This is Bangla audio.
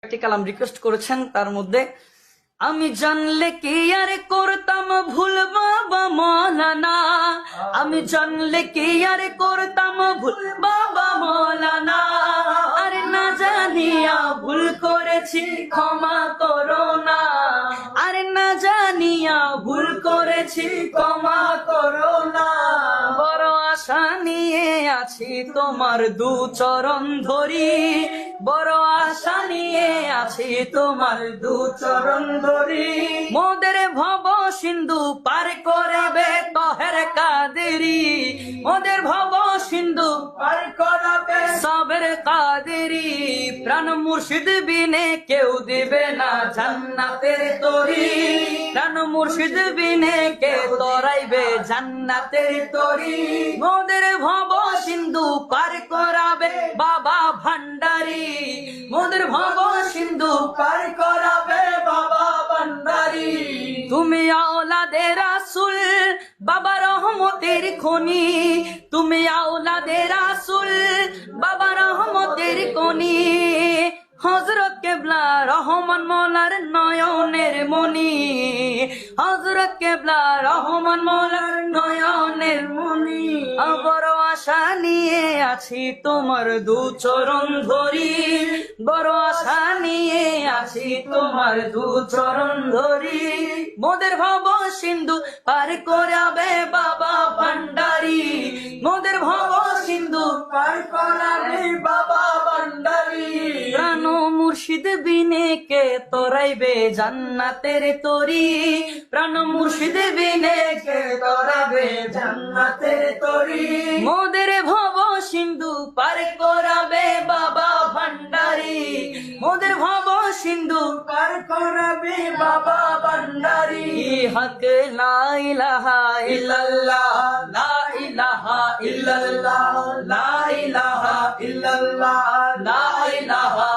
একটি কালাম রিকোয়েস্ট করেছেন, তার মধ্যে আমি জানলে কি আর করতাম ভুল বাবা মৌলানা, আমি জানলে কি আর করতাম ভুল বাবা মৌলানা, আরে না জানিয়া ভুল করেছি ক্ষমা করো না, আরে না জানিয়া ভুল করেছি ক্ষমা করো না। বড় আশা নিয়ে আছি তোমার দু চরণ ধরি, বড় আশা নিয়ে আছি তোমার দু চরণ ধরি। মোদের ভব সিন্ধু পার করবে তহের কাদেরি, মোদের ভব সিন্ধু পার করবে সবের কাদেরি। প্রাণ মুর্শিদ বিনে কেউ দিবে না জান্নাতের তরি, প্রাণ মুর্শিদ বিনে কে তরাইবে জান্নাতের তরি। মোদের ভব সিন্ধু পার করাবে বাবা ভান্ডারি, মোদের ভব সিন্ধু পার করাবে বাবা ভান্ডারি। তুমি আওলাদে রাসূল বাবা রহমতের খনি, তুমি আওলাদে রাসূল বাবা রহমতের খনি। হযরত কেবলা রহমান মৌলার নয়নের মনি, হযরত কেবলা রহমান মৌলার নয়নের মনি। বড় আশা নিয়ে আছি তোমার দু চরণ ধরি, বড় আশা নিয়ে আছি তোমার দু চরণ ধরি। মোদের ভব সিন্ধু পার করাবে বাবা ভান্ডারি, মোদের ভব সিন্ধু পার করাবে বাবা ভান্ডারি। প্রাণ মুর্শিদ বিনে কে তরাইবে জান্নাতের তরি, প্রাণ মুর্শিদ বিনে কে তরাইবে জান্নাতের তরি। মোদের ভব সিন্ধু পার করাবে বাবা ভান্ডারি, মোদের ভব সিন্ধু পার করাবে বাবা ভান্ডারি। হক লা ইলাহা ইল্লাল্লাহ, লা ইলাহা ইল্লাল্লাহ, লা ইলাহা ইল্লাল্লাহ, লা ইলাহা